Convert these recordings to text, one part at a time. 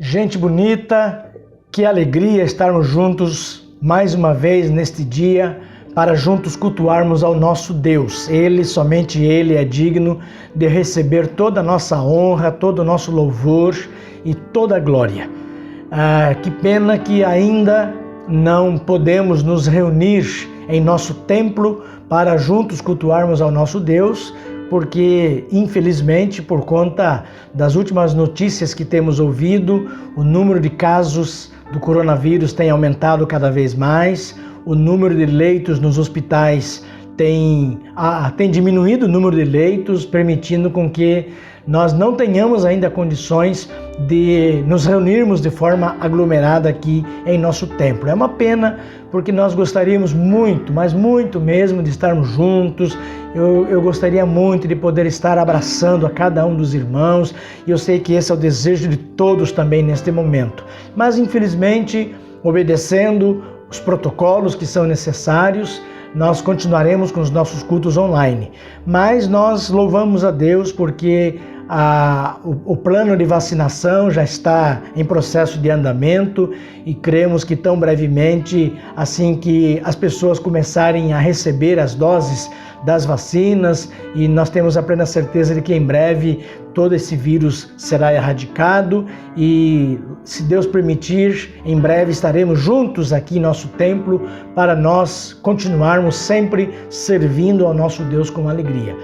Gente bonita, que alegria estarmos juntos mais uma vez neste dia para juntos cultuarmos ao nosso Deus. Ele, somente Ele é digno de receber toda a nossa honra, todo o nosso louvor e toda a glória. Que pena que ainda não podemos nos reunir em nosso templo para juntos cultuarmos ao nosso Deus, porque, infelizmente, por conta das últimas notícias que temos ouvido, o número de casos do coronavírus tem aumentado cada vez mais, o número de leitos nos hospitais tem diminuído o número de leitos, permitindo com que nós não tenhamos ainda condições de nos reunirmos de forma aglomerada aqui em nosso templo. É uma pena, porque nós gostaríamos muito, mas muito mesmo, de estarmos juntos. Eu gostaria muito de poder estar abraçando a cada um dos irmãos, e eu sei que esse é o desejo de todos também neste momento. Mas, infelizmente, obedecendo os protocolos que são necessários, nós continuaremos com os nossos cultos online. Mas nós louvamos a Deus porque o plano de vacinação já está em processo de andamento e cremos que tão brevemente, assim que as pessoas começarem a receber as doses das vacinas, e nós temos a plena certeza de que em breve todo esse vírus será erradicado e, se Deus permitir, em breve estaremos juntos aqui em nosso templo para nós continuarmos sempre servindo ao nosso Deus com alegria.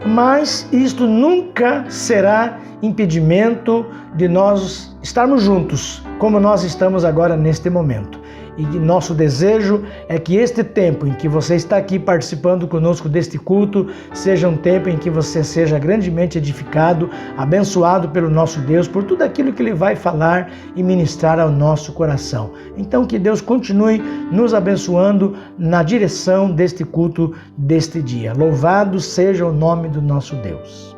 Mas isto nunca será impedimento de nós estarmos juntos, como nós estamos agora neste momento. E nosso desejo é que este tempo em que você está aqui participando conosco deste culto seja um tempo em que você seja grandemente edificado, abençoado pelo nosso Deus, por tudo aquilo que Ele vai falar e ministrar ao nosso coração. Então que Deus continue nos abençoando na direção deste culto deste dia. Louvado seja o nome do nosso Deus.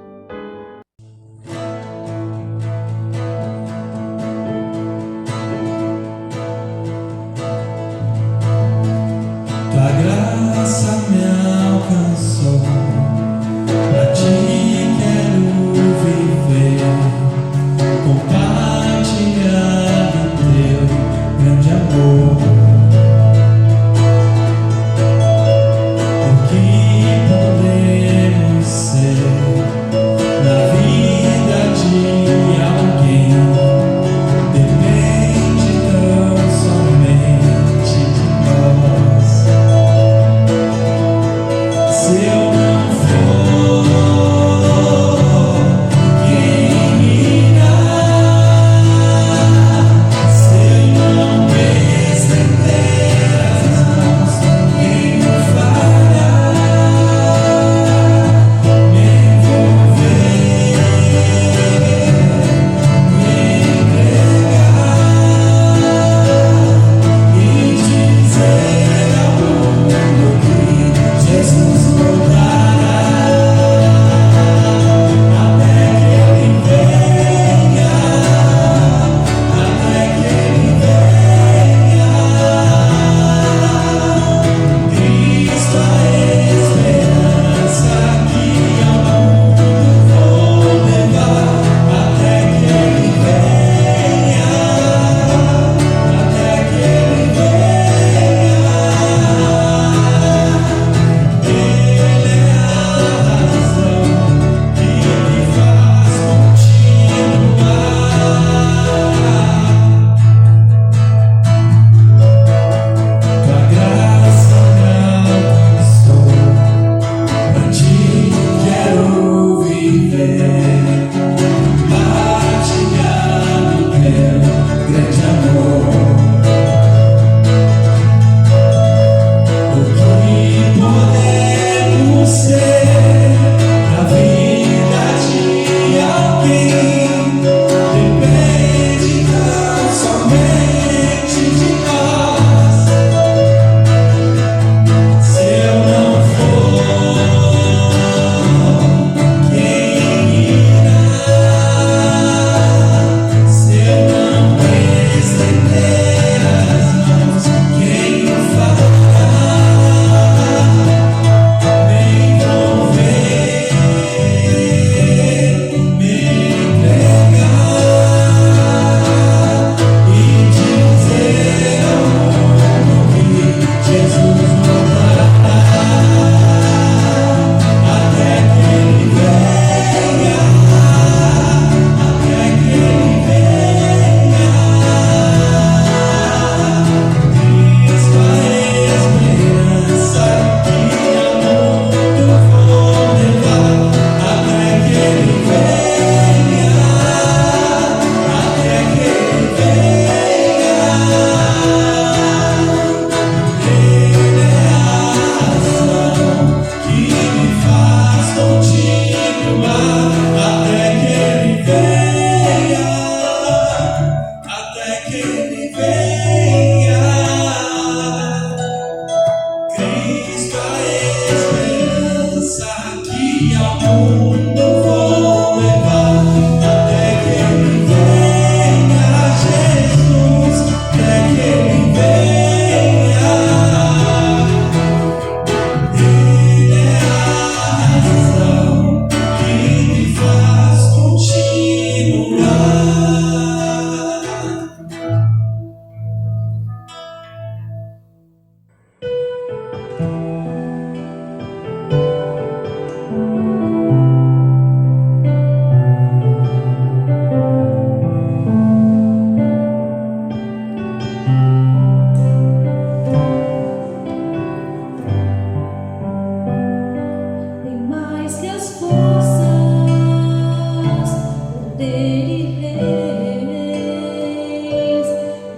reis,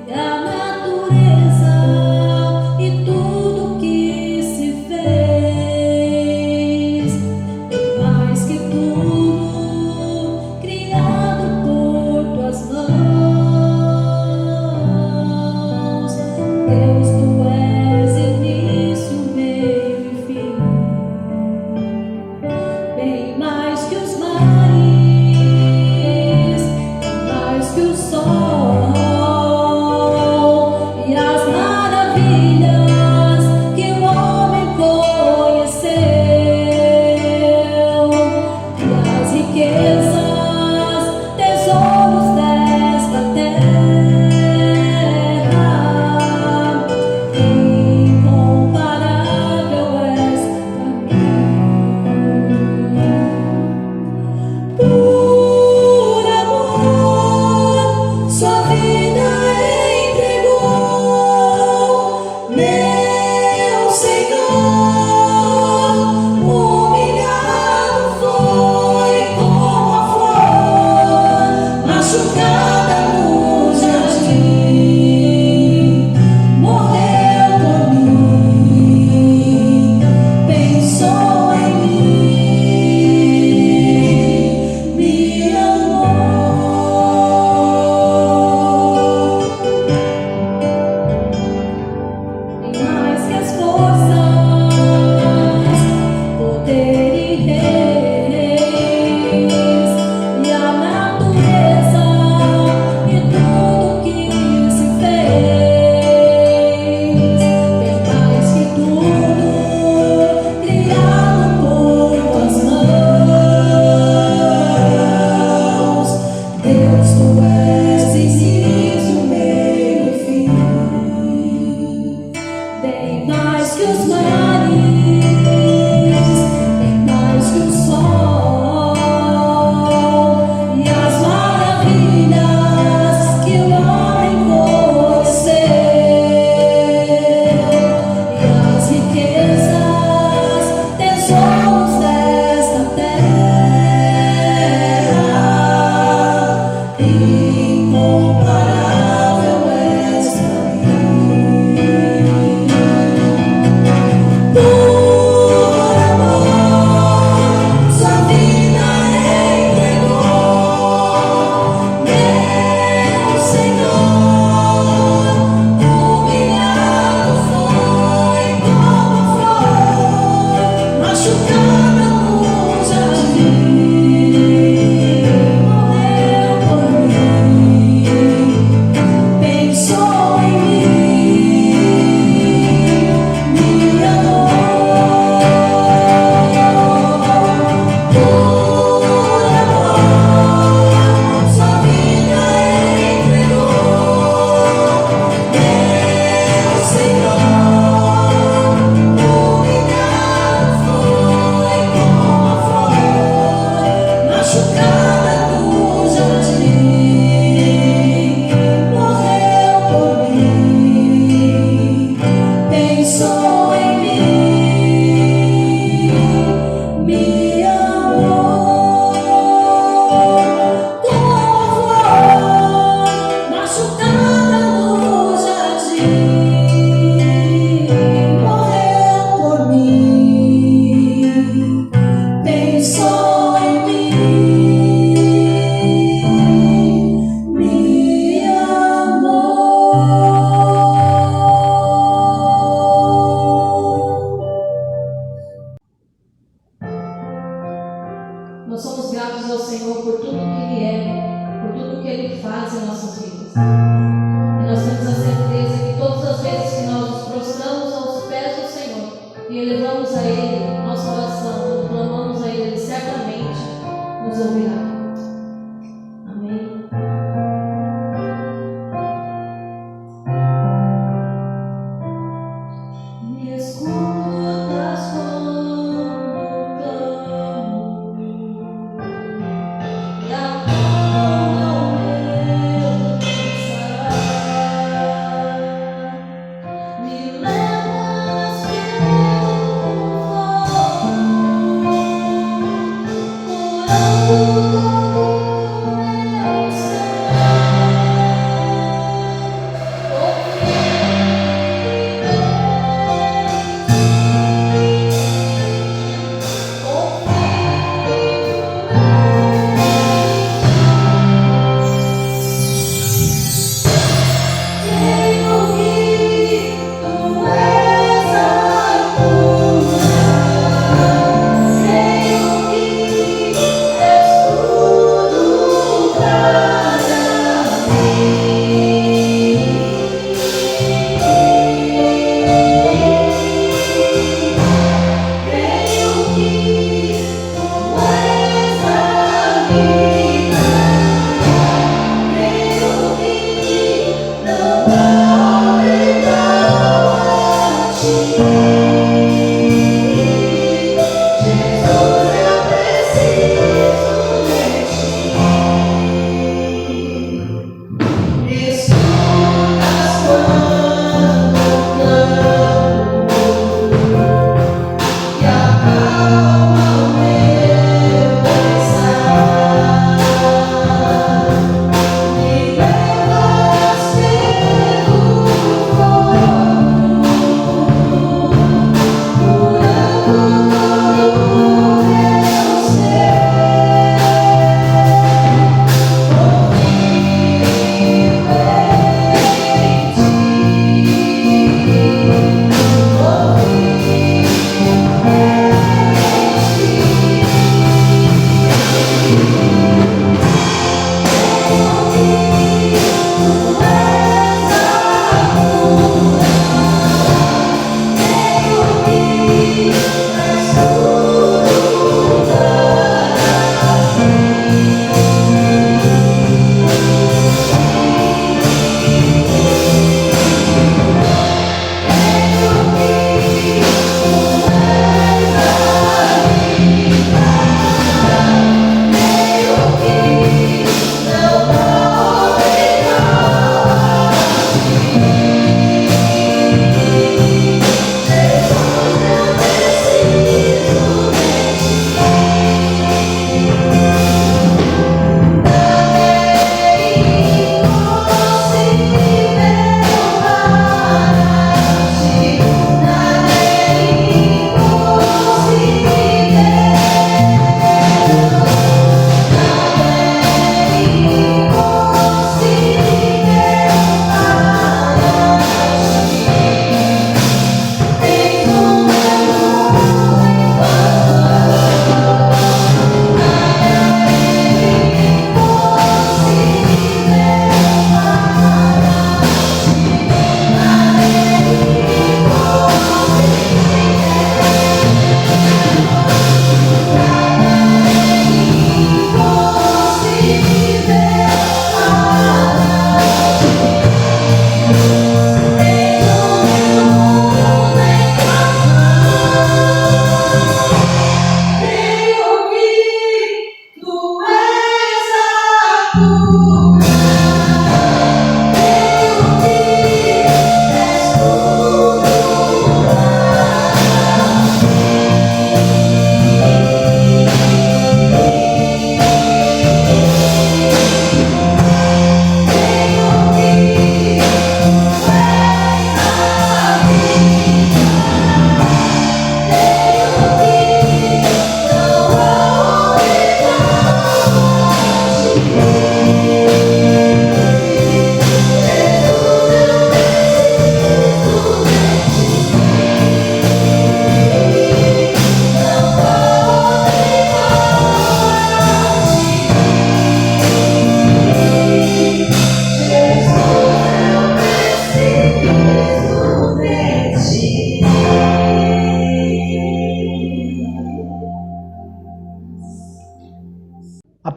e a natureza e tudo que se fez, e mais que tudo criado por tuas mãos. Deus, tu és início, meio e fim, bem mais que os mares, mais que o sol e as maravilhas que o homem conheceu, e as riquezas, tesouros desta terra. Incomparável és pra mim. Por amor, sua vida entregou, meu Senhor. Humilhado foi como a flor, machucada no jardim, morreu por mim, pensou em mim, me amou. E mais que as forças, poder e reis, e a natureza e tudo que se fez, bem mais que tudo criado por tuas mãos. Deus, tu és início, meio e fim, bem mais que os mares, bem mais que o sol e as maravilhas que o homem conheceu, e as riquezas, tesouros desta terra. Incomparável és pra mim. Por amor, sua vida entregou, meu Senhor. Humilhado foi como a flor, machucada no jardim, morreu por mim, pensou em mim, me amou. Por amor, sua vida entregou, meu Senhor. Humilhado foi como a flor, machucada no jardim, morreu por mim, pensou em mim, me amou. Como a flor, machucada no jardim, morreu por mim, pensou em mim, me amou. Nós somos gratos ao Senhor por tudo que Ele é, por tudo que Ele faz em nossas vidas. E nós temos a certeza que todas as vezes que nós nos prostramos aos pés do Senhor e elevamos a Ele nossa oração, clamamos a Ele, Ele certamente nos ouvirá. Amém. Me escutas quando clamo, e acalma o meu pensar.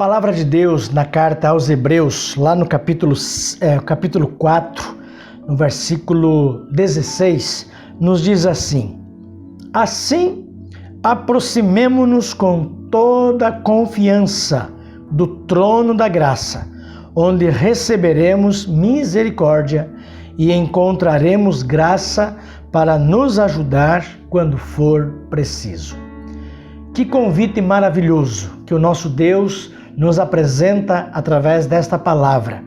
palavra de Deus na carta aos Hebreus, lá no capítulo 4, no versículo 16, nos diz assim: assim, aproximemo-nos com toda a confiança do trono da graça, onde receberemos misericórdia e encontraremos graça para nos ajudar quando for preciso. Que convite maravilhoso que o nosso Deus nos apresenta através desta palavra.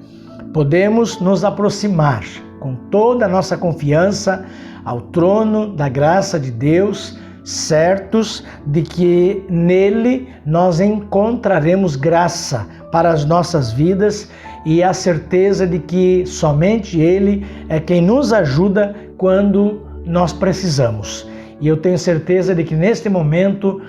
Podemos nos aproximar com toda a nossa confiança ao trono da graça de Deus, certos de que nele nós encontraremos graça para as nossas vidas e a certeza de que somente Ele é quem nos ajuda quando nós precisamos. E eu tenho certeza de que neste momento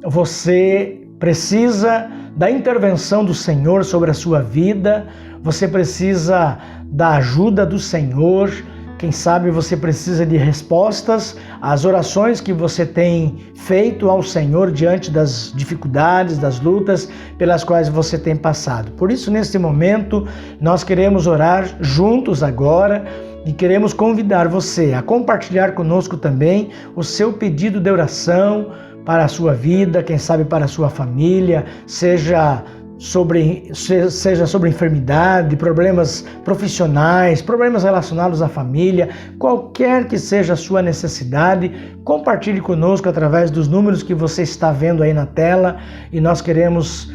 você precisa da intervenção do Senhor sobre a sua vida, você precisa da ajuda do Senhor. Quem sabe você precisa de respostas às orações que você tem feito ao Senhor diante das dificuldades, das lutas pelas quais você tem passado. Por isso, neste momento, nós queremos orar juntos agora e queremos convidar você a compartilhar conosco também o seu pedido de oração para a sua vida, quem sabe para a sua família, seja sobre enfermidade, problemas profissionais, problemas relacionados à família, qualquer que seja a sua necessidade, compartilhe conosco através dos números que você está vendo aí na tela e nós queremos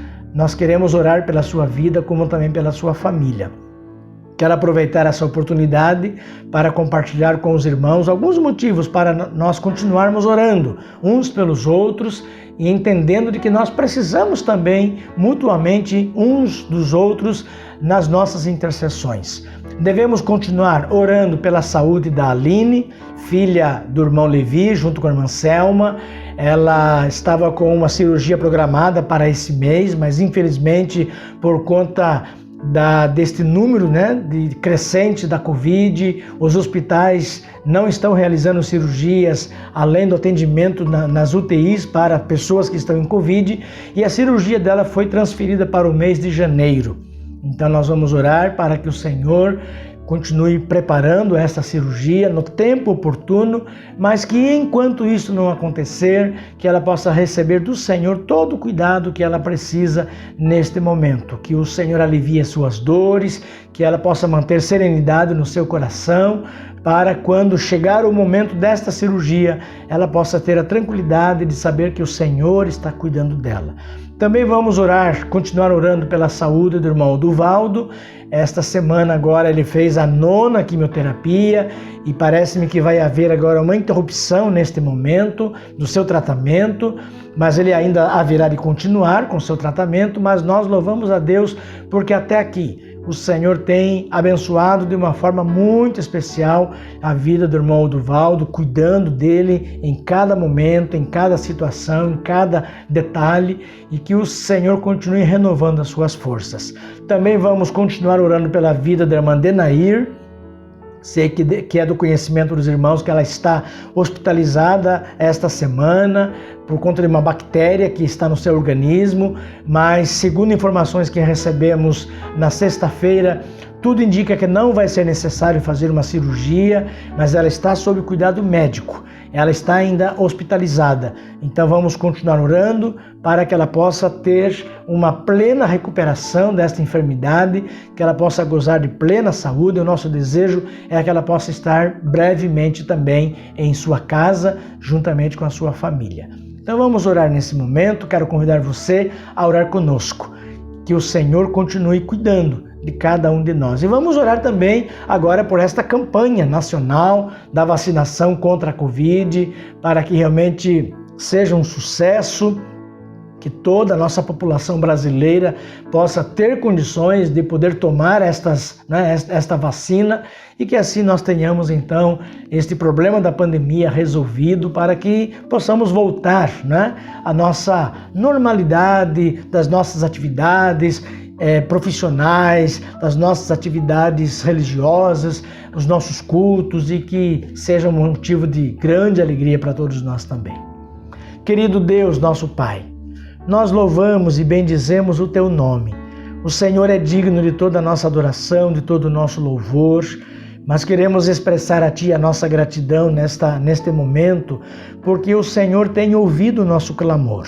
orar pela sua vida como também pela sua família. Quero aproveitar essa oportunidade para compartilhar com os irmãos alguns motivos para nós continuarmos orando uns pelos outros e entendendo de que nós precisamos também mutuamente uns dos outros nas nossas intercessões. Devemos continuar orando pela saúde da Aline, filha do irmão Levi, junto com a irmã Selma. Ela estava com uma cirurgia programada para esse mês, mas infelizmente por conta deste número de crescente da Covid, os hospitais não estão realizando cirurgias além do atendimento nas UTIs para pessoas que estão em Covid, e a cirurgia dela foi transferida para o mês de janeiro. Então nós vamos orar para que o Senhor continue preparando essa cirurgia no tempo oportuno, mas que enquanto isso não acontecer, que ela possa receber do Senhor todo o cuidado que ela precisa neste momento, que o Senhor alivie as suas dores, que ela possa manter serenidade no seu coração, para quando chegar o momento desta cirurgia, ela possa ter a tranquilidade de saber que o Senhor está cuidando dela. Também vamos orar, continuar orando pela saúde do irmão Duvaldo. Esta semana agora ele fez a 9ª quimioterapia e parece-me que vai haver agora uma interrupção neste momento do seu tratamento, mas ele ainda haverá de continuar com o seu tratamento, mas nós louvamos a Deus porque até aqui o Senhor tem abençoado de uma forma muito especial a vida do irmão Duvaldo, cuidando dele em cada momento, em cada situação, em cada detalhe, e que o Senhor continue renovando as suas forças. Também vamos continuar orando pela vida da irmã Denair. Sei que é do conhecimento dos irmãos que ela está hospitalizada esta semana por conta de uma bactéria que está no seu organismo, mas segundo informações que recebemos na sexta-feira, tudo indica que não vai ser necessário fazer uma cirurgia, mas ela está sob cuidado médico. Ela está ainda hospitalizada. Então vamos continuar orando para que ela possa ter uma plena recuperação desta enfermidade, que ela possa gozar de plena saúde. O nosso desejo é que ela possa estar brevemente também em sua casa, juntamente com a sua família. Então vamos orar nesse momento. Quero convidar você a orar conosco. Que o Senhor continue cuidando de cada um de nós. E vamos orar também agora por esta campanha nacional da vacinação contra a Covid, para que realmente seja um sucesso, que toda a nossa população brasileira possa ter condições de poder tomar esta vacina e que assim nós tenhamos então este problema da pandemia resolvido para que possamos voltar à nossa normalidade das nossas atividades profissionais, das nossas atividades religiosas, os nossos cultos, e que seja um motivo de grande alegria para todos nós também. Querido Deus, nosso Pai, nós louvamos e bendizemos o Teu nome. O Senhor é digno de toda a nossa adoração, de todo o nosso louvor, mas queremos expressar a Ti a nossa gratidão neste momento, porque o Senhor tem ouvido o nosso clamor.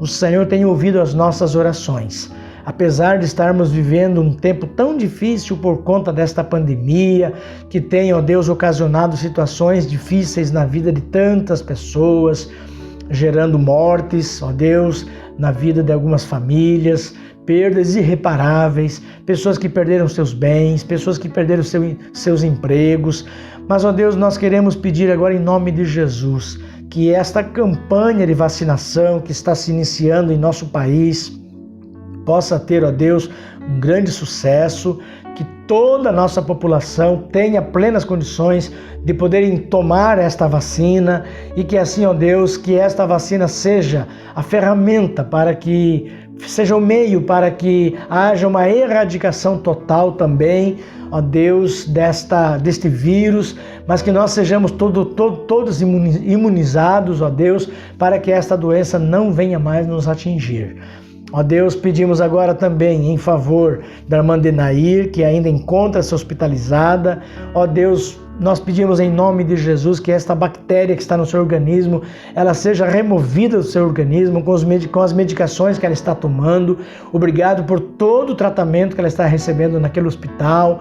O Senhor tem ouvido as nossas orações. Apesar de estarmos vivendo um tempo tão difícil por conta desta pandemia, que tem, ó Deus, ocasionado situações difíceis na vida de tantas pessoas, gerando mortes, ó Deus, na vida de algumas famílias, perdas irreparáveis, pessoas que perderam seus bens, pessoas que perderam seus empregos. Mas, ó Deus, nós queremos pedir agora em nome de Jesus que esta campanha de vacinação que está se iniciando em nosso país possa ter, ó Deus, um grande sucesso, que toda a nossa população tenha plenas condições de poderem tomar esta vacina e que assim, ó Deus, que esta vacina seja a ferramenta para que seja o meio para que haja uma erradicação total também, ó Deus, deste vírus, mas que nós sejamos todos imunizados, ó Deus, para que esta doença não venha mais nos atingir. Ó Deus, pedimos agora também em favor da irmã Denair, que ainda encontra-se hospitalizada. Ó Deus, nós pedimos em nome de Jesus que esta bactéria que está no seu organismo, ela seja removida do seu organismo com as medicações que ela está tomando. Obrigado por todo o tratamento que ela está recebendo naquele hospital.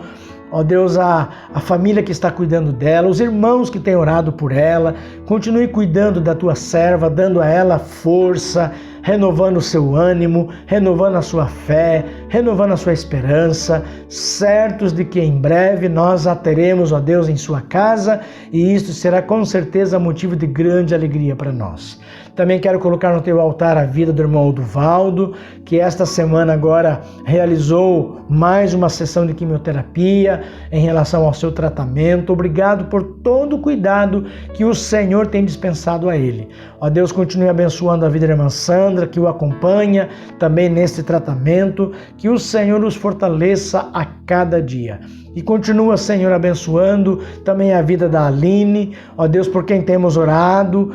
Ó Deus, a família que está cuidando dela, os irmãos que têm orado por ela, continue cuidando da tua serva, dando a ela força, renovando o seu ânimo, renovando a sua fé, renovando a sua esperança, certos de que em breve nós a teremos, ó Deus, em sua casa, e isso será com certeza motivo de grande alegria para nós. Também quero colocar no teu altar a vida do irmão Oduvaldo, que esta semana agora realizou mais uma sessão de quimioterapia em relação ao seu tratamento. Obrigado por todo o cuidado que o Senhor tem dispensado a ele. Ó Deus, continue abençoando a vida da irmã Sandra, que o acompanha também neste tratamento, que o Senhor os fortaleça a cada dia. E continua, Senhor, abençoando também a vida da Aline, ó Deus, por quem temos orado,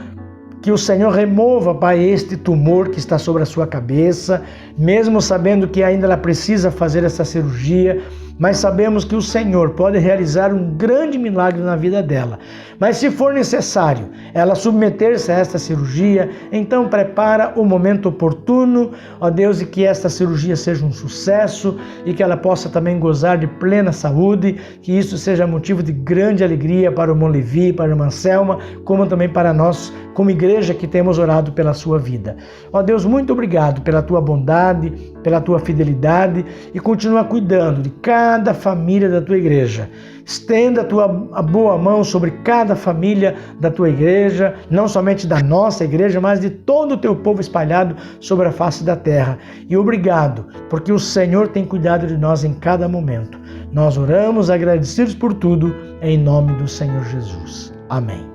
que o Senhor remova, Pai, este tumor que está sobre a sua cabeça, mesmo sabendo que ainda ela precisa fazer essa cirurgia, mas sabemos que o Senhor pode realizar um grande milagre na vida dela. Mas se for necessário ela submeter-se a esta cirurgia, então prepara o momento oportuno, ó Deus, e que esta cirurgia seja um sucesso e que ela possa também gozar de plena saúde, que isso seja motivo de grande alegria para o irmão Levi, para a irmã Selma, como também para nós, como igreja que temos orado pela sua vida. Ó Deus, muito obrigado pela tua bondade, pela tua fidelidade e continua cuidando de cada família da tua igreja. Estenda a boa mão sobre cada família da tua igreja, não somente da nossa igreja, mas de todo o teu povo espalhado sobre a face da terra. E obrigado, porque o Senhor tem cuidado de nós em cada momento. Nós oramos agradecidos por tudo, em nome do Senhor Jesus. Amém.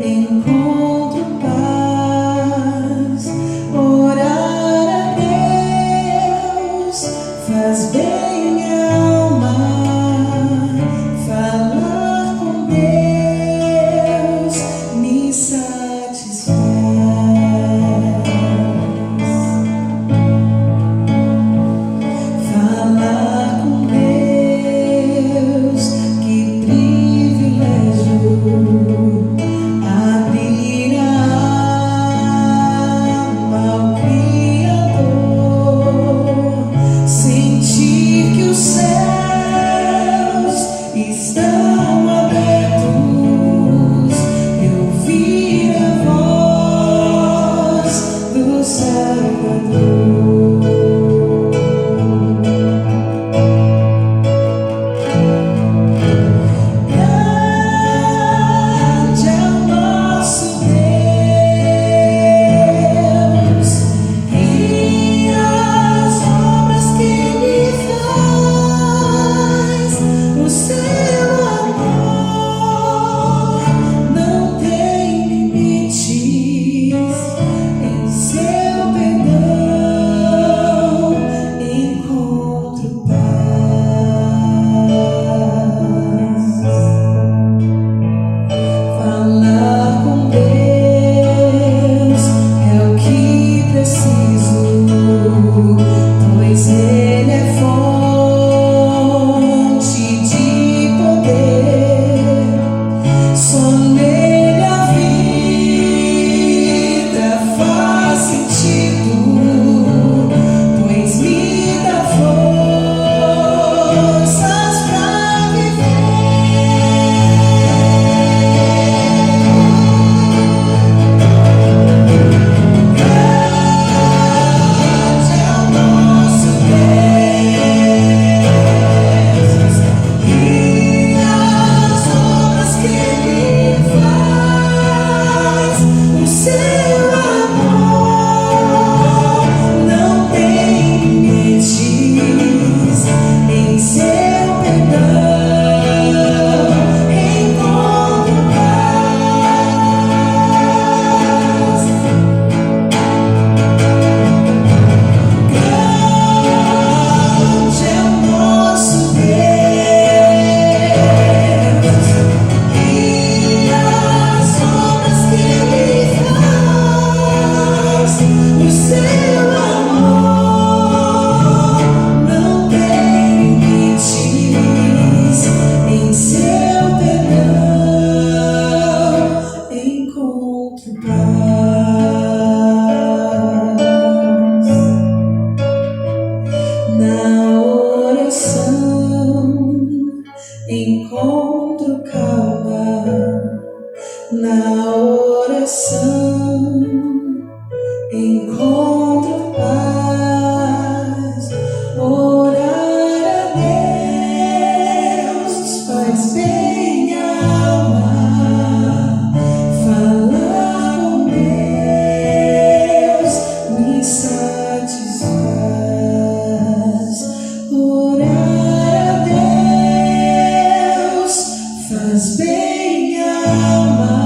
Encontro paz. Na oração encontro paz. Orar a Deus faz bem à alma. Falar com Deus me satisfaz. Orar a Deus faz bem à alma.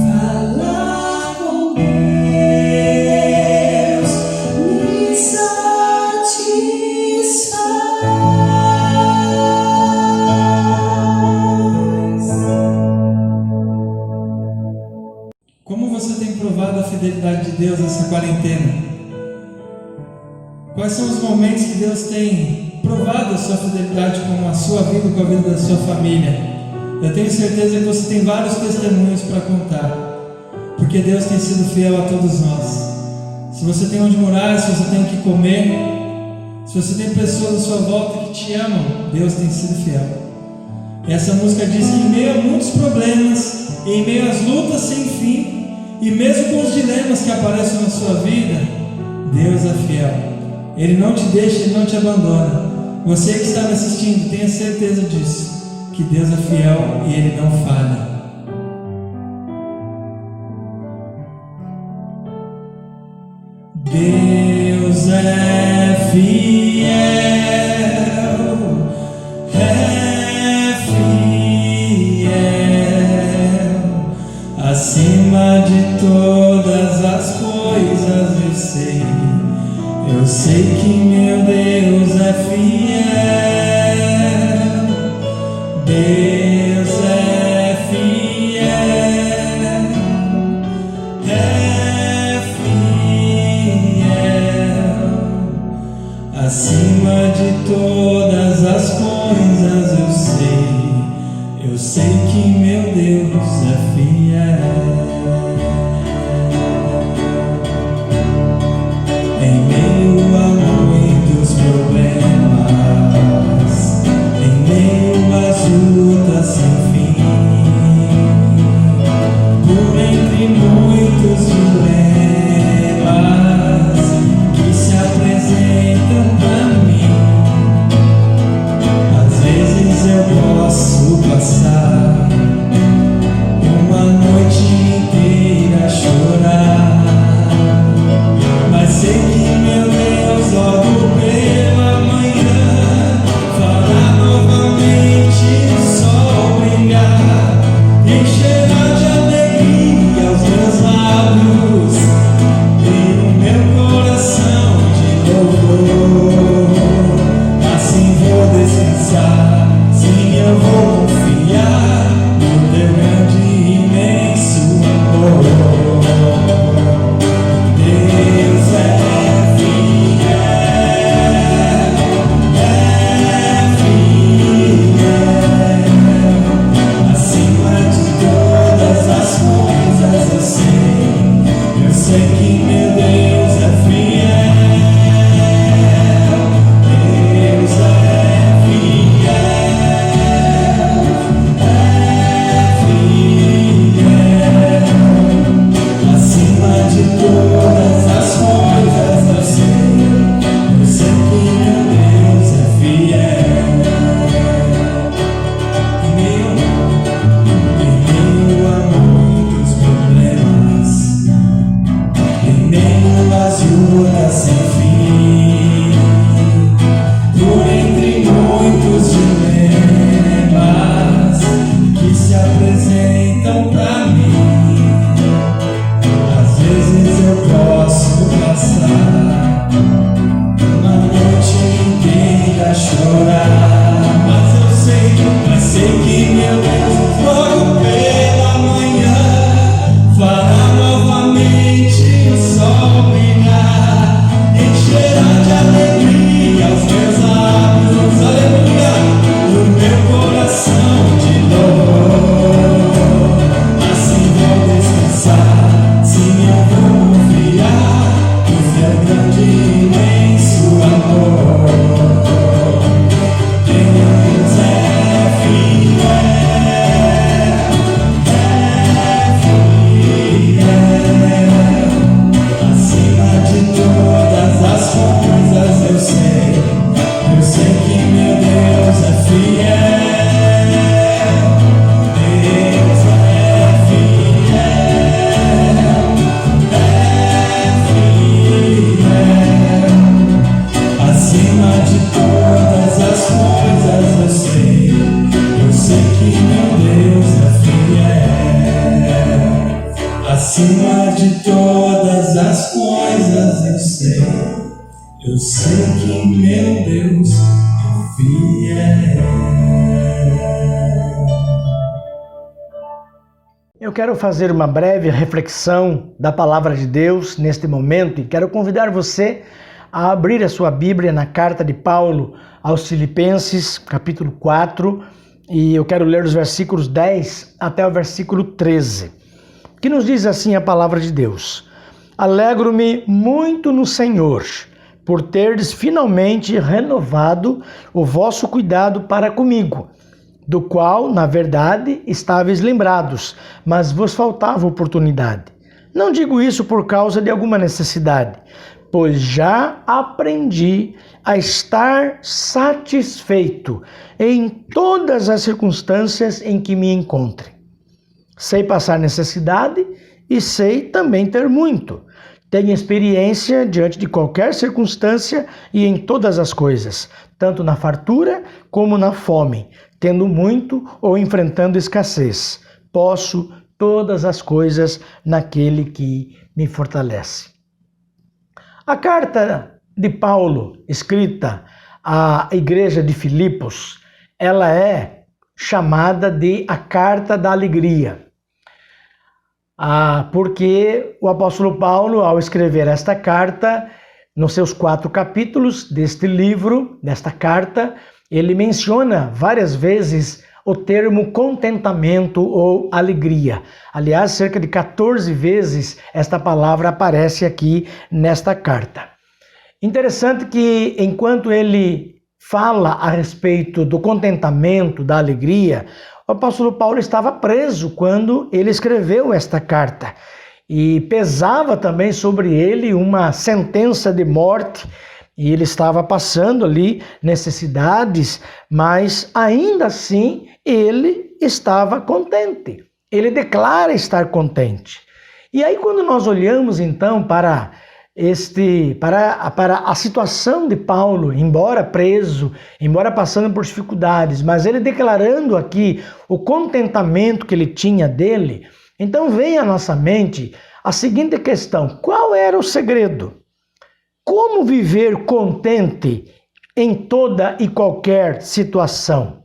Falar com Deus me satisfaz. Como você tem provado a fidelidade de Deus nessa quarentena? Quais são os momentos que Deus tem provado a sua fidelidade com a sua vida e com a vida da sua família? Eu tenho certeza que você tem vários testemunhos para contar, porque Deus tem sido fiel a todos nós. Se você tem onde morar, se você tem o que comer, se você tem pessoas à sua volta que te amam, Deus tem sido fiel. E essa música diz que em meio a muitos problemas, em meio às lutas sem fim, e mesmo com os dilemas que aparecem na sua vida, Deus é fiel. Ele não te deixa, Ele não te abandona. Você que está me assistindo, tenha certeza disso, que Deus é fiel e Ele não falha. Deus é fiel, acima de todas as coisas eu sei que meu Deus é fiel. Deus é fiel, acima de todas as coisas eu sei que meu Deus é fiel. Em meio a muitos problemas, em meio às lutas sem fim, por entre muitos dilemas que se apresentam para mim, às vezes eu posso passar uma noite inteira acima de todas as coisas eu sei que meu Deus é fiel. Eu quero fazer uma breve reflexão da palavra de Deus neste momento e quero convidar você a abrir a sua Bíblia na carta de Paulo aos Filipenses, capítulo 4, e eu quero ler os versículos 10 até o versículo 13, que nos diz assim a palavra de Deus: Alegro-me muito no Senhor, por terdes finalmente renovado o vosso cuidado para comigo, do qual, na verdade, estáveis lembrados, mas vos faltava oportunidade. Não digo isso por causa de alguma necessidade, pois já aprendi a estar satisfeito em todas as circunstâncias em que me encontre. Sei passar necessidade e sei também ter muito. Tenho experiência diante de qualquer circunstância e em todas as coisas, tanto na fartura como na fome, tendo muito ou enfrentando escassez. Posso todas as coisas naquele que me fortalece. A carta de Paulo, escrita à igreja de Filipos, ela é chamada de a carta da alegria. Porque o apóstolo Paulo, ao escrever esta carta, nos seus 4 capítulos deste livro, desta carta, ele menciona várias vezes o termo contentamento ou alegria. Aliás, cerca de 14 vezes esta palavra aparece aqui nesta carta. Interessante que enquanto ele fala a respeito do contentamento, da alegria, o apóstolo Paulo estava preso quando ele escreveu esta carta. E pesava também sobre ele uma sentença de morte, e ele estava passando ali necessidades, mas ainda assim ele estava contente. Ele declara estar contente. E aí quando nós olhamos então para a situação de Paulo, embora preso, embora passando por dificuldades, mas ele declarando aqui o contentamento que ele tinha dele, então vem à nossa mente a seguinte questão: qual era o segredo? Como viver contente em toda e qualquer situação?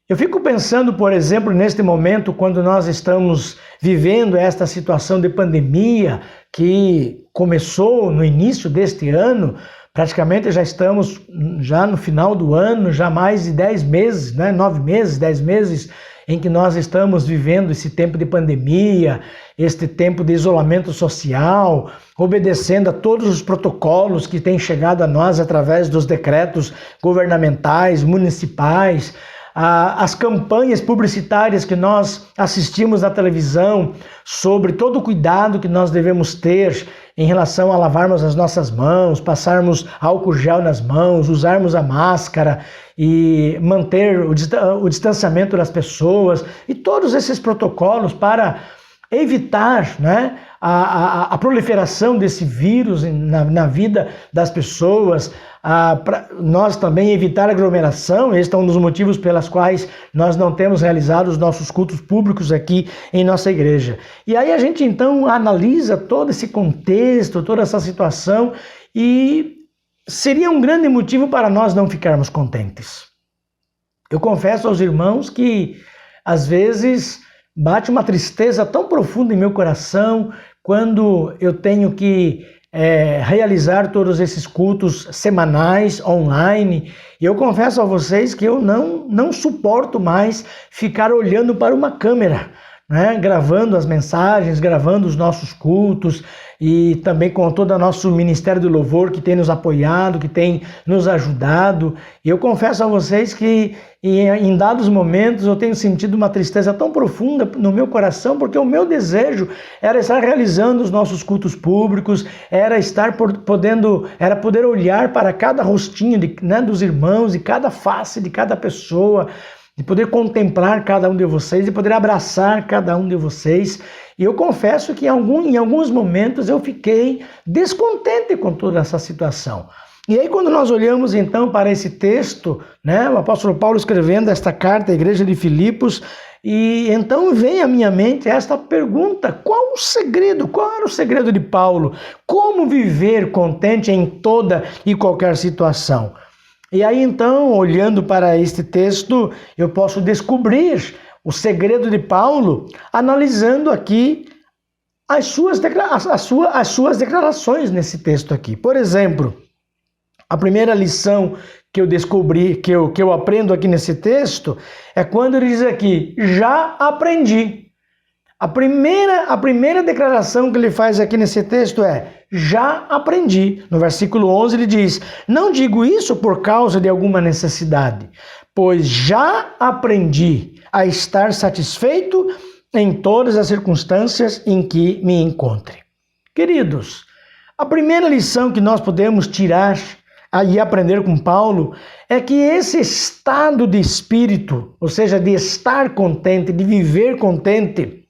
Eu fico pensando, por exemplo, neste momento, quando nós estamos vivendo esta situação de pandemia que começou no início deste ano, praticamente já estamos no final do ano, já mais de 10 meses, 9 meses, 10 meses, em que nós estamos vivendo esse tempo de pandemia, este tempo de isolamento social, obedecendo a todos os protocolos que têm chegado a nós através dos decretos governamentais, municipais, as campanhas publicitárias que nós assistimos na televisão sobre todo o cuidado que nós devemos ter em relação a lavarmos as nossas mãos, passarmos álcool gel nas mãos, usarmos a máscara e manter o distanciamento das pessoas e todos esses protocolos para evitar a proliferação desse vírus na vida das pessoas, para nós também evitar aglomeração. Este é um dos motivos pelos quais nós não temos realizado os nossos cultos públicos aqui em nossa igreja. E aí a gente então analisa todo esse contexto, toda essa situação, e seria um grande motivo para nós não ficarmos contentes. Eu confesso aos irmãos que às vezes bate uma tristeza tão profunda em meu coração quando eu tenho que realizar todos esses cultos semanais, online. E eu confesso a vocês que eu não suporto mais ficar olhando para uma câmera, gravando as mensagens, gravando os nossos cultos, e também com todo o nosso Ministério do Louvor que tem nos apoiado, que tem nos ajudado. E eu confesso a vocês que em dados momentos eu tenho sentido uma tristeza tão profunda no meu coração, porque o meu desejo era estar realizando os nossos cultos públicos, era poder olhar para cada rostinho dos irmãos e cada face de cada pessoa, de poder contemplar cada um de vocês, de poder abraçar cada um de vocês. E eu confesso que em alguns momentos eu fiquei descontente com toda essa situação. E aí quando nós olhamos então para esse texto, o apóstolo Paulo escrevendo esta carta à igreja de Filipos, E então vem à minha mente esta pergunta: qual o segredo? Qual era o segredo de Paulo? Como viver contente em toda e qualquer situação? E aí então, olhando para este texto, eu posso descobrir o segredo de Paulo analisando aqui as suas declarações nesse texto aqui. Por exemplo, a primeira lição que eu descobri, que eu aprendo aqui nesse texto, é quando ele diz aqui, já aprendi. A primeira declaração que ele faz aqui nesse texto é, já aprendi. No versículo 11 ele diz, não digo isso por causa de alguma necessidade, pois já aprendi a estar satisfeito em todas as circunstâncias em que me encontre. Queridos, a primeira lição que nós podemos tirar e aprender com Paulo é que esse estado de espírito, ou seja, de estar contente, de viver contente,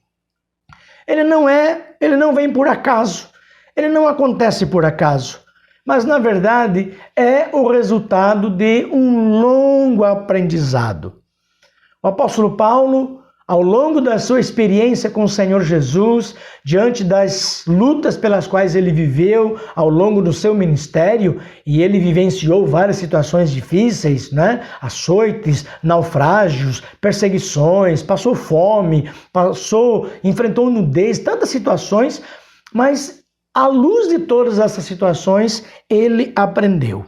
ele não vem por acaso, ele não acontece por acaso, mas na verdade é o resultado de um longo aprendizado. O apóstolo Paulo, ao longo da sua experiência com o Senhor Jesus, diante das lutas pelas quais ele viveu ao longo do seu ministério, e ele vivenciou várias situações difíceis, né? Açoites, naufrágios, perseguições, passou fome, enfrentou nudez, tantas situações, mas à luz de todas essas situações, ele aprendeu.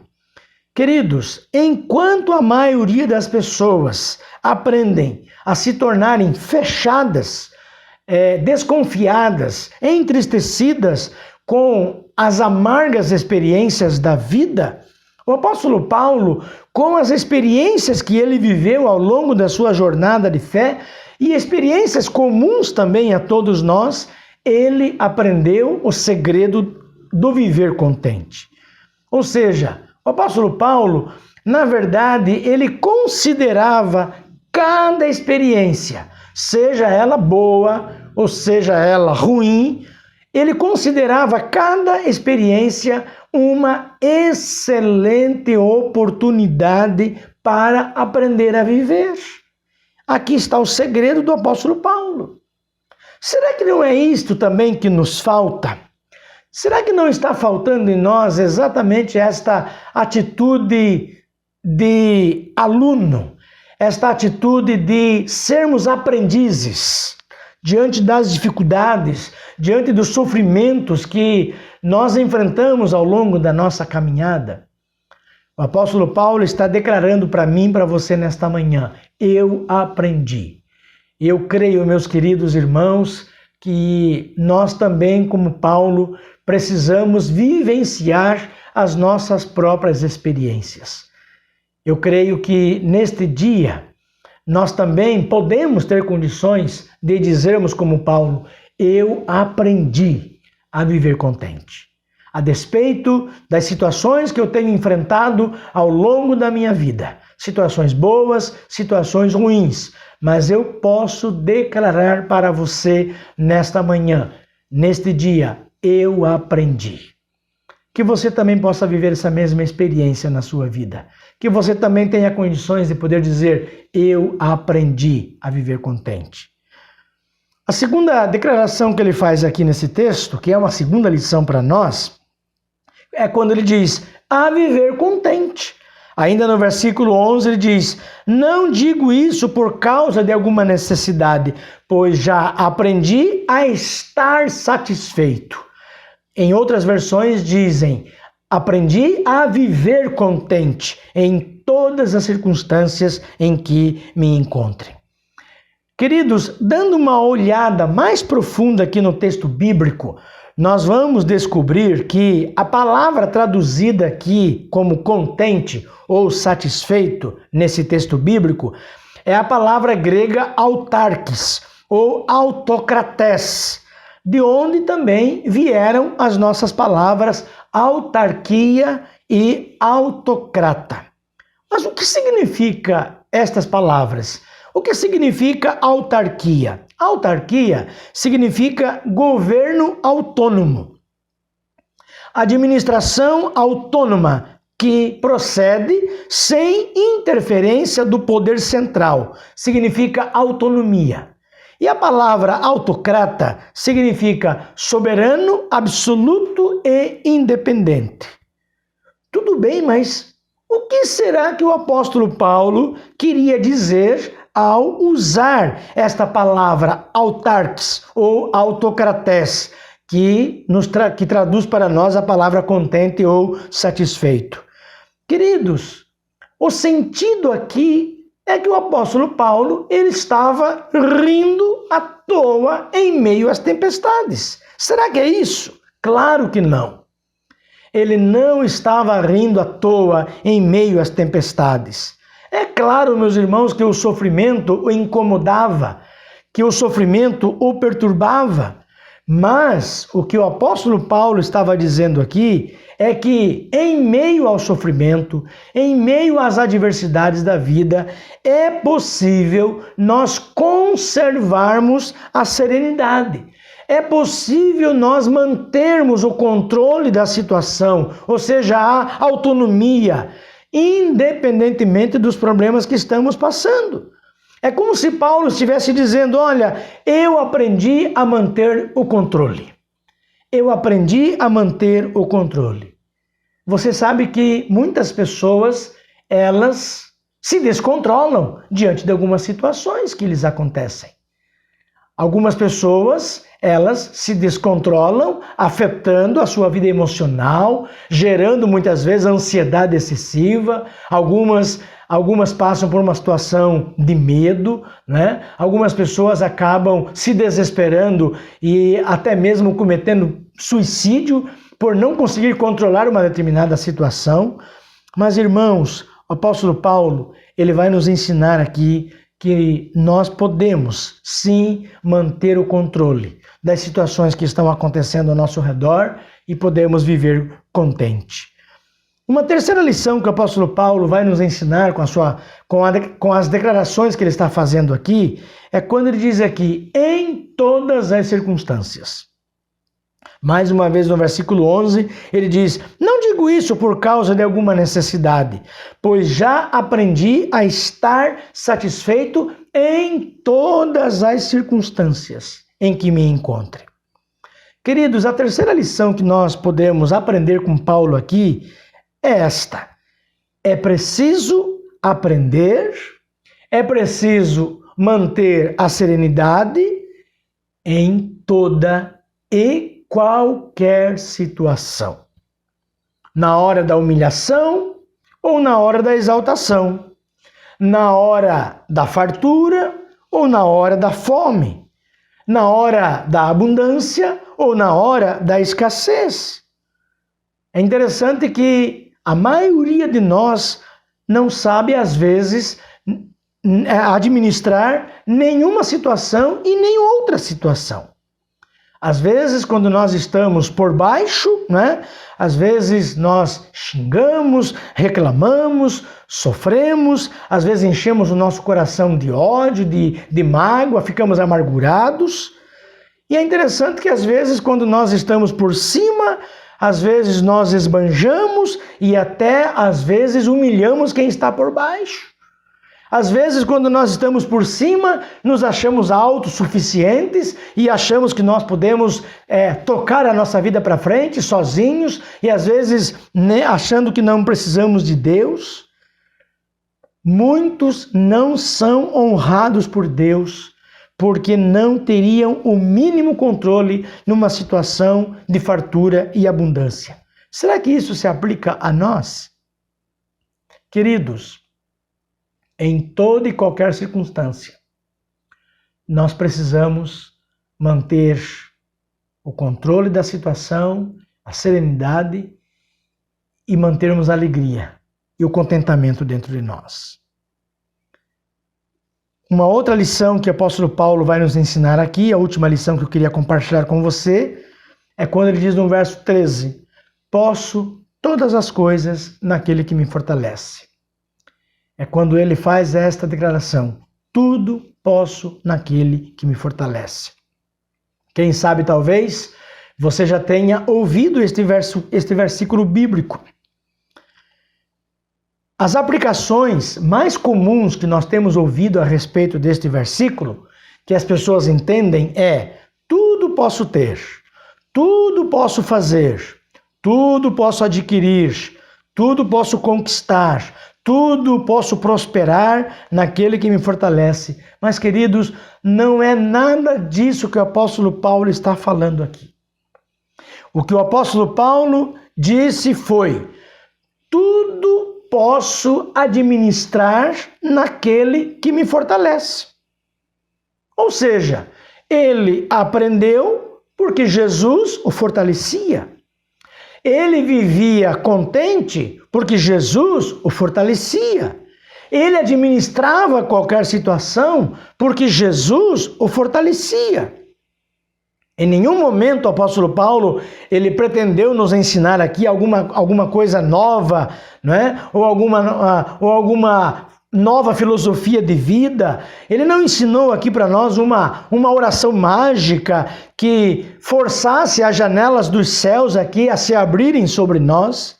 Queridos, enquanto a maioria das pessoas aprendem a se tornarem fechadas, desconfiadas, entristecidas com as amargas experiências da vida, o apóstolo Paulo, com as experiências que ele viveu ao longo da sua jornada de fé e experiências comuns também a todos nós, ele aprendeu o segredo do viver contente. Ou seja, o apóstolo Paulo, na verdade, ele considerava cada experiência, seja ela boa ou seja ela ruim, ele considerava cada experiência uma excelente oportunidade para aprender a viver. Aqui está o segredo do apóstolo Paulo. Será que não é isto também que nos falta? Será que não está faltando em nós exatamente esta atitude de aluno, esta atitude de sermos aprendizes diante das dificuldades, diante dos sofrimentos que nós enfrentamos ao longo da nossa caminhada? O apóstolo Paulo está declarando para mim e para você nesta manhã, eu aprendi. Eu creio, meus queridos irmãos, que nós também, como Paulo, precisamos vivenciar as nossas próprias experiências. Eu creio que neste dia nós também podemos ter condições de dizermos como Paulo, eu aprendi a viver contente. A despeito das situações que eu tenho enfrentado ao longo da minha vida, situações boas, situações ruins, mas eu posso declarar para você nesta manhã, neste dia, eu aprendi. Que você também possa viver essa mesma experiência na sua vida. Que você também tenha condições de poder dizer, eu aprendi a viver contente. A segunda declaração que ele faz aqui nesse texto, que é uma segunda lição para nós, é quando ele diz, a viver contente. Ainda no versículo 11 ele diz, não digo isso por causa de alguma necessidade, pois já aprendi a estar satisfeito. Em outras versões dizem, aprendi a viver contente em todas as circunstâncias em que me encontre. Queridos, dando uma olhada mais profunda aqui no texto bíblico, nós vamos descobrir que a palavra traduzida aqui como contente ou satisfeito nesse texto bíblico é a palavra grega autarkes ou autocrates, de onde também vieram as nossas palavras autarquia e autocrata. Mas o que significa estas palavras? O que significa autarquia? Autarquia significa governo autônomo, administração autônoma, que procede sem interferência do poder central. Significa autonomia. E a palavra autocrata significa soberano, absoluto e independente. Tudo bem, mas o que será que o apóstolo Paulo queria dizer ao usar esta palavra autarques ou autocratés, que traduz para nós a palavra contente ou satisfeito? Queridos, o sentido aqui é que o apóstolo Paulo ele estava rindo à toa em meio às tempestades. Será que é isso? Claro que não. Ele não estava rindo à toa em meio às tempestades. É claro, meus irmãos, que o sofrimento o incomodava, que o sofrimento o perturbava. Mas o que o apóstolo Paulo estava dizendo aqui é que em meio ao sofrimento, em meio às adversidades da vida, é possível nós conservarmos a serenidade. É possível nós mantermos o controle da situação, ou seja, a autonomia, independentemente dos problemas que estamos passando. É como se Paulo estivesse dizendo, olha, eu aprendi a manter o controle. Eu aprendi a manter o controle. Você sabe que muitas pessoas, elas se descontrolam diante de algumas situações que lhes acontecem. Algumas pessoas, elas se descontrolam, afetando a sua vida emocional, gerando muitas vezes ansiedade excessiva. Algumas passam por uma situação de medo, né? Algumas pessoas acabam se desesperando e até mesmo cometendo suicídio por não conseguir controlar uma determinada situação. Mas, irmãos, o apóstolo Paulo, ele vai nos ensinar aqui que nós podemos, sim, manter o controle das situações que estão acontecendo ao nosso redor e podemos viver contente. Uma terceira lição que o apóstolo Paulo vai nos ensinar com as declarações que ele está fazendo aqui, é quando ele diz aqui, em todas as circunstâncias. Mais uma vez no versículo 11, ele diz, não digo isso por causa de alguma necessidade, pois já aprendi a estar satisfeito em todas as circunstâncias em que me encontre. Queridos, a terceira lição que nós podemos aprender com Paulo aqui é esta. É preciso aprender, é preciso manter a serenidade em toda e qualquer situação. Na hora da humilhação ou na hora da exaltação. Na hora da fartura ou na hora da fome. Na hora da abundância ou na hora da escassez. É interessante que a maioria de nós não sabe, às vezes, administrar nenhuma situação e nem outra situação. Às vezes, quando nós estamos por baixo, né? Às vezes nós xingamos, reclamamos, sofremos, às vezes enchemos o nosso coração de ódio, de mágoa, ficamos amargurados. E é interessante que às vezes, quando nós estamos por cima, às vezes nós esbanjamos e até às vezes humilhamos quem está por baixo. Às vezes, quando nós estamos por cima, nos achamos autossuficientes e achamos que nós podemos tocar a nossa vida para frente sozinhos e às vezes achando que não precisamos de Deus. Muitos não são honrados por Deus porque não teriam o mínimo controle numa situação de fartura e abundância. Será que isso se aplica a nós? Queridos, em toda e qualquer circunstância, nós precisamos manter o controle da situação, a serenidade e mantermos a alegria e o contentamento dentro de nós. Uma outra lição que o apóstolo Paulo vai nos ensinar aqui, a última lição que eu queria compartilhar com você, é quando ele diz no verso 13, posso todas as coisas naquele que me fortalece. É quando ele faz esta declaração, tudo posso naquele que me fortalece. Quem sabe talvez você já tenha ouvido este versículo bíblico. As aplicações mais comuns que nós temos ouvido a respeito deste versículo, que as pessoas entendem, é: tudo posso ter, tudo posso fazer, tudo posso adquirir, tudo posso conquistar, tudo posso prosperar naquele que me fortalece. Mas, queridos, não é nada disso que o apóstolo Paulo está falando aqui. O que o apóstolo Paulo disse foi: tudo posso administrar naquele que me fortalece. Ou seja, ele aprendeu porque Jesus o fortalecia. Ele vivia contente porque Jesus o fortalecia. Ele administrava qualquer situação porque Jesus o fortalecia. Em nenhum momento o apóstolo Paulo ele pretendeu nos ensinar aqui alguma coisa nova, né? ou alguma nova filosofia de vida. Ele não ensinou aqui para nós uma oração mágica que forçasse as janelas dos céus aqui a se abrirem sobre nós.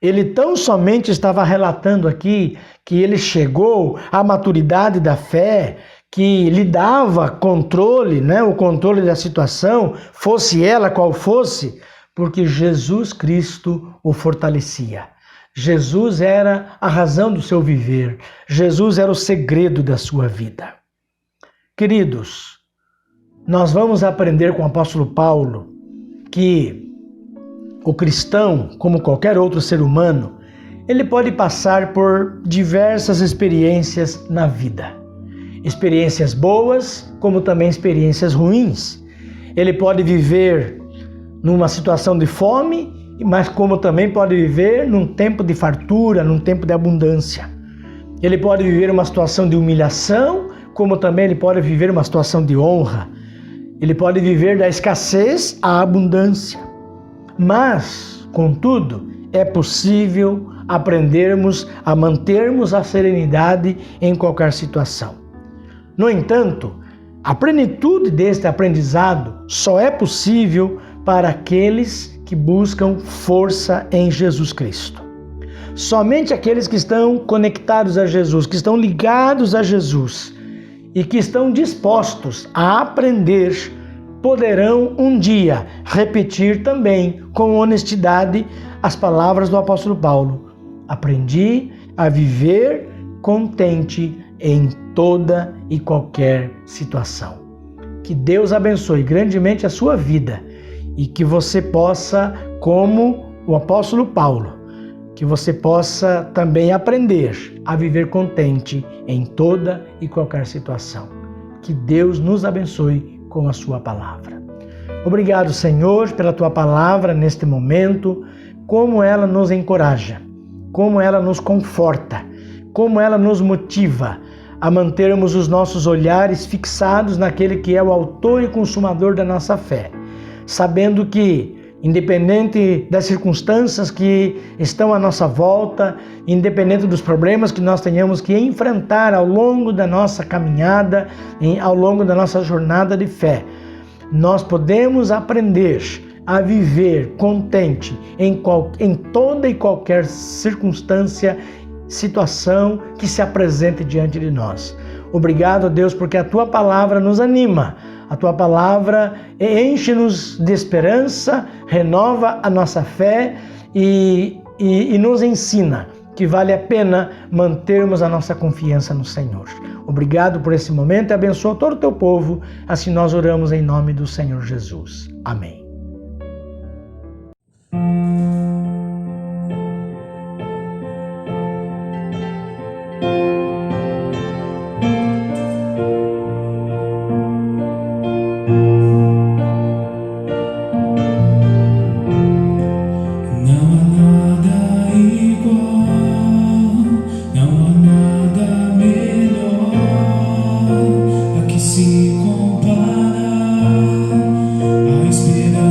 Ele tão somente estava relatando aqui que ele chegou à maturidade da fé, que lhe dava controle, né, o controle da situação, fosse ela qual fosse, porque Jesus Cristo o fortalecia. Jesus era a razão do seu viver. Jesus era o segredo da sua vida. Queridos, nós vamos aprender com o apóstolo Paulo que o cristão, como qualquer outro ser humano, ele pode passar por diversas experiências na vida. Experiências boas, como também experiências ruins. Ele pode viver numa situação de fome, mas como também pode viver num tempo de fartura, num tempo de abundância. Ele pode viver uma situação de humilhação, como também ele pode viver uma situação de honra. Ele pode viver da escassez à abundância. Mas, contudo, é possível aprendermos a mantermos a serenidade em qualquer situação. No entanto, a plenitude deste aprendizado só é possível para aqueles que buscam força em Jesus Cristo. Somente aqueles que estão conectados a Jesus, que estão ligados a Jesus e que estão dispostos a aprender, poderão um dia repetir também com honestidade as palavras do apóstolo Paulo: aprendi a viver contente em toda e qualquer situação. Que Deus abençoe grandemente a sua vida e que você possa, como o apóstolo Paulo, que você possa também aprender a viver contente em toda e qualquer situação. Que Deus nos abençoe com a sua palavra. Obrigado, Senhor, pela tua palavra neste momento, como ela nos encoraja, como ela nos conforta, como ela nos motiva a mantermos os nossos olhares fixados naquele que é o autor e consumador da nossa fé, sabendo que, independente das circunstâncias que estão à nossa volta, independente dos problemas que nós tenhamos que enfrentar ao longo da nossa caminhada, ao longo da nossa jornada de fé, nós podemos aprender a viver contente em toda e qualquer circunstância, situação que se apresente diante de nós. Obrigado, Deus, porque a tua palavra nos anima, a tua palavra enche-nos de esperança, renova a nossa fé e nos ensina que vale a pena mantermos a nossa confiança no Senhor. Obrigado por esse momento e abençoa todo o teu povo. Assim nós oramos em nome do Senhor Jesus. Amém. Se compara à esperança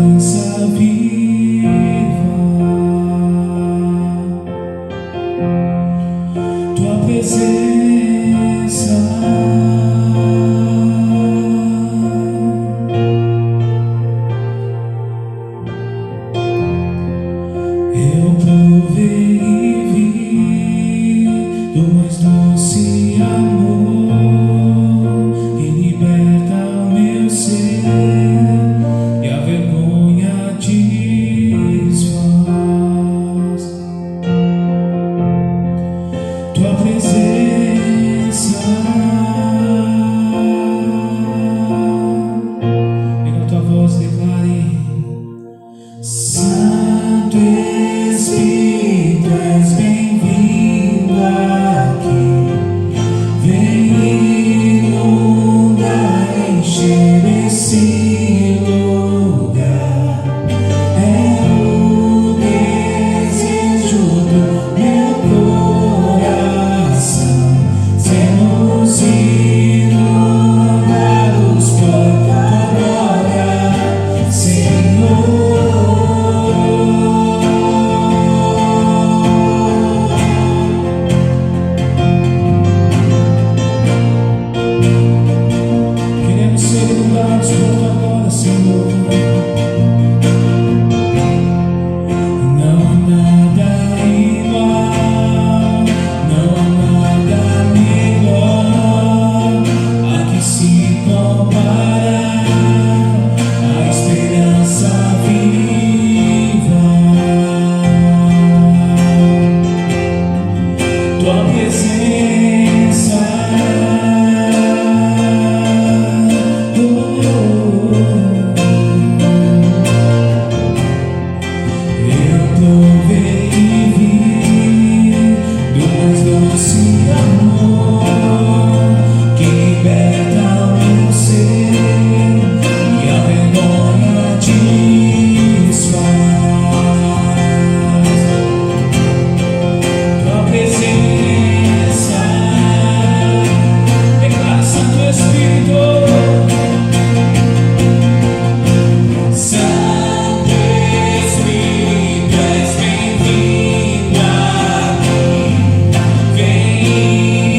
não parar, a esperança viva. Tua presença, eu provei e vi do mais doce amor que liberta o meu ser e a vergonha desfaz. Tua presença é graça do Espírito. Santo Espírito, és bem-vindo aqui. Vem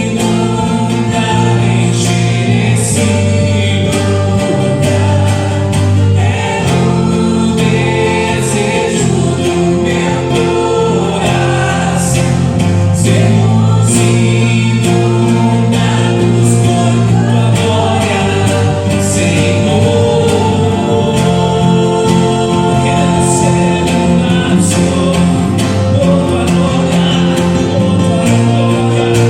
inundar, encher esse lugar. É o desejo do meu coração. Sermos inundados por tua glória, Senhor. Quero ser iluminado por tua glória, por tua glória.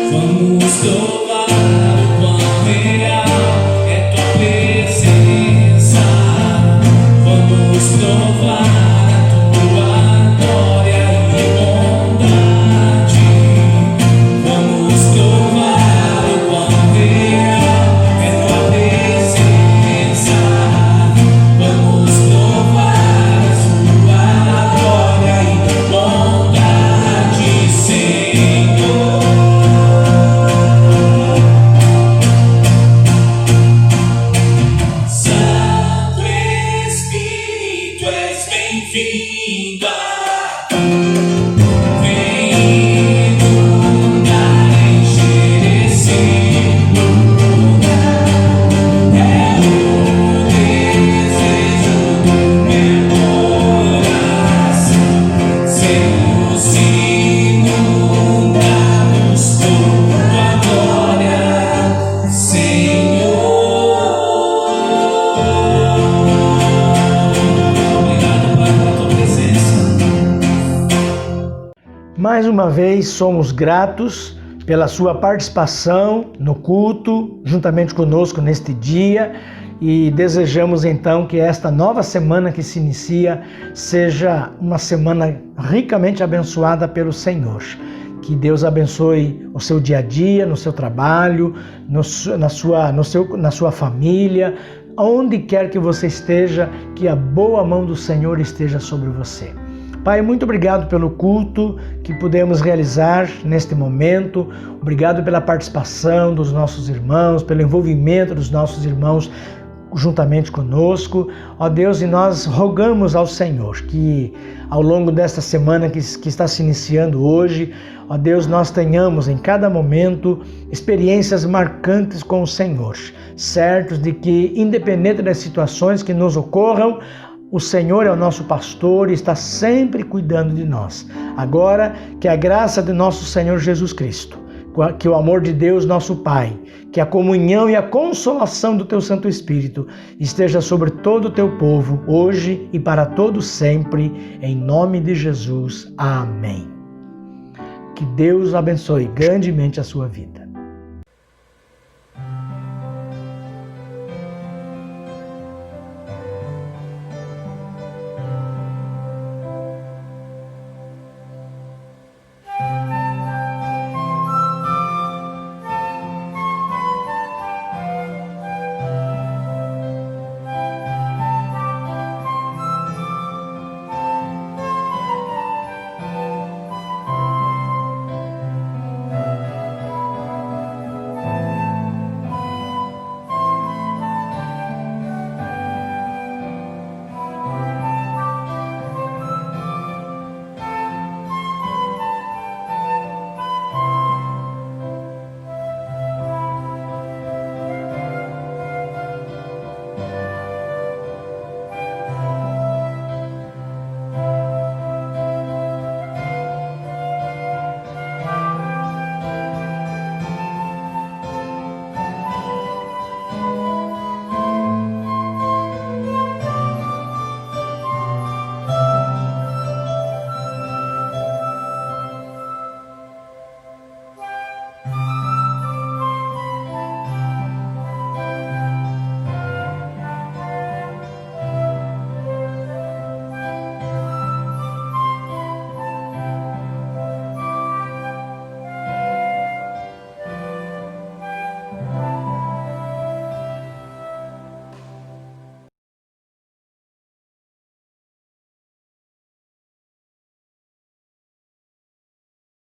Vamos louvar o quão real é tua presença. Vamos louvar a tua glória e bondade. Vamos louvar o quão real é tua presença. Vamos louvar a tua glória e bondade, Senhor. Santo Espírito, és bem-vindo aqui. Vem inundar, encher esse lugar. É o desejo do meu coração. Sermos inundados por tua glória, Senhor. Obrigado, Pai, pela tua presença. Mais uma vez somos gratos pela sua participação no culto, juntamente conosco neste dia, e desejamos então que esta nova semana que se inicia seja uma semana ricamente abençoada pelo Senhor. Que Deus abençoe o seu dia a dia, no seu trabalho, na sua família, onde quer que você esteja, que a boa mão do Senhor esteja sobre você. Pai, muito obrigado pelo culto que pudemos realizar neste momento. Obrigado pela participação dos nossos irmãos, pelo envolvimento dos nossos irmãos juntamente conosco. Ó Deus, e nós rogamos ao Senhor que ao longo desta semana que está se iniciando hoje, ó Deus, nós tenhamos em cada momento experiências marcantes com o Senhor, certos de que, independente das situações que nos ocorram, o Senhor é o nosso pastor e está sempre cuidando de nós. Agora, que a graça de nosso Senhor Jesus Cristo, que o amor de Deus, nosso Pai, que a comunhão e a consolação do Teu Santo Espírito esteja sobre todo o Teu povo, hoje e para todo sempre, em nome de Jesus. Amém. Que Deus abençoe grandemente a sua vida.